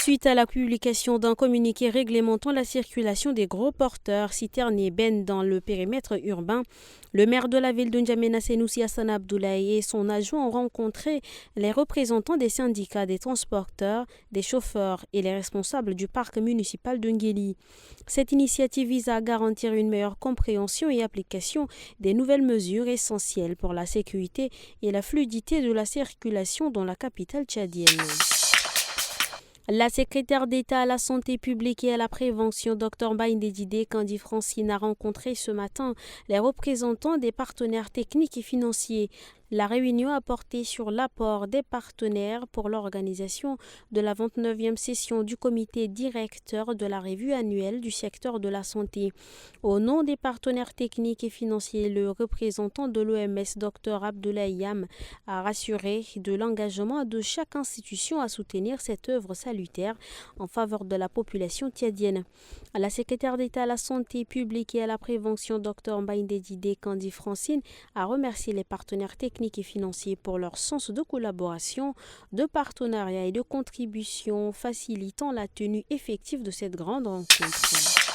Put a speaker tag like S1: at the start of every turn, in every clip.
S1: Suite à la publication d'un communiqué réglementant la circulation des gros porteurs, citernes et bennes dans le périmètre urbain, le maire de la ville de N'Djamena, Senoussi Hassan Abdoulaye, et son adjoint ont rencontré les représentants des syndicats des transporteurs, des chauffeurs et les responsables du parc municipal de Nguéli. Cette initiative vise à garantir une meilleure compréhension et application des nouvelles mesures essentielles pour la sécurité et la fluidité de la circulation dans la capitale tchadienne. La secrétaire d'État à la santé publique et à la prévention, Dr Baïndé Kandi Francine, a rencontré ce matin les représentants des partenaires techniques et financiers. La réunion a porté sur l'apport des partenaires pour l'organisation de la 29e session du comité directeur de la revue annuelle du secteur de la santé. Au nom des partenaires techniques et financiers, le représentant de l'OMS, Dr Abdoulaye Yam, a rassuré de l'engagement de chaque institution à soutenir cette œuvre salutaire en faveur de la population tchadienne. La secrétaire d'État à la santé publique et à la prévention, Dr Baïndé Kandi Francine, a remercié les partenaires techniques et financiers pour leur sens de collaboration, de partenariat et de contribution, facilitant la tenue effective de cette grande rencontre.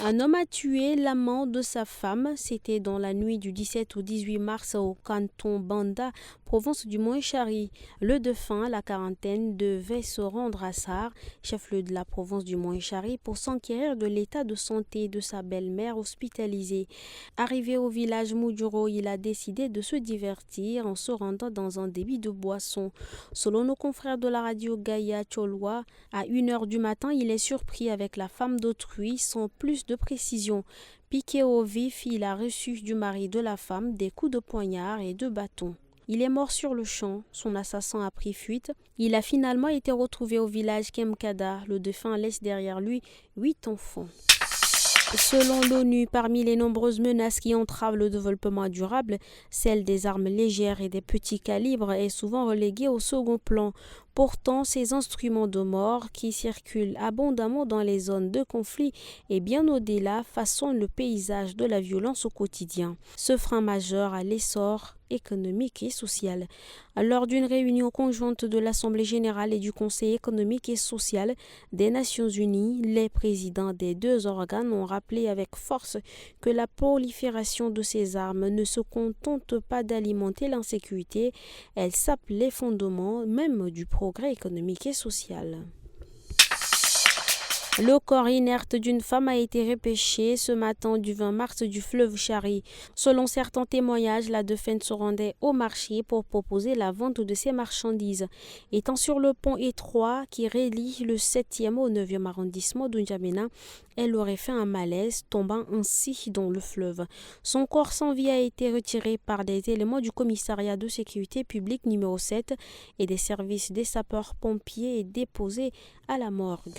S1: Un homme a tué l'amant de sa femme. C'était dans la nuit du 17 au 18 mars au canton Banda, province du Mont-Chari. Le défunt, la quarantaine, devait se rendre à Sar, chef-lieu de la province du Mont-Chari, pour s'enquérir de l'état de santé de sa belle-mère hospitalisée. Arrivé au village Moudjuro, il a décidé de se divertir en se rendant dans un débit de boisson. Selon nos confrères de la radio Gaïa Tcholwa, à 1h du matin, il est surpris avec la femme d'autrui sans plus de précision. Piqué au vif, il a reçu du mari de la femme des coups de poignard et de bâton. Il est mort sur le champ, son assassin a pris fuite. Il a finalement été retrouvé au village Kemkada. Le défunt laisse derrière lui 8 enfants. Selon l'ONU, parmi les nombreuses menaces qui entravent le développement durable, celle des armes légères et des petits calibres est souvent reléguée au second plan. Pourtant, ces instruments de mort qui circulent abondamment dans les zones de conflit et bien au-delà façonnent le paysage de la violence au quotidien. Ce frein majeur à l'essor économique et social. Lors d'une réunion conjointe de l'Assemblée générale et du Conseil économique et social des Nations unies, les présidents des deux organes ont rappelé avec force que la prolifération de ces armes ne se contente pas d'alimenter l'insécurité, elle sape les fondements même du progrès économique et social. Le corps inerte d'une femme a été repêché ce matin du 20 mars du fleuve Chari. Selon certains témoignages, la défunte se rendait au marché pour proposer la vente de ses marchandises. Étant sur le pont étroit qui relie le 7e au 9e arrondissement de N'Djamena, elle aurait fait un malaise, tombant ainsi dans le fleuve. Son corps sans vie a été retiré par des éléments du commissariat de sécurité publique numéro 7 et des services des sapeurs-pompiers et déposé à la morgue.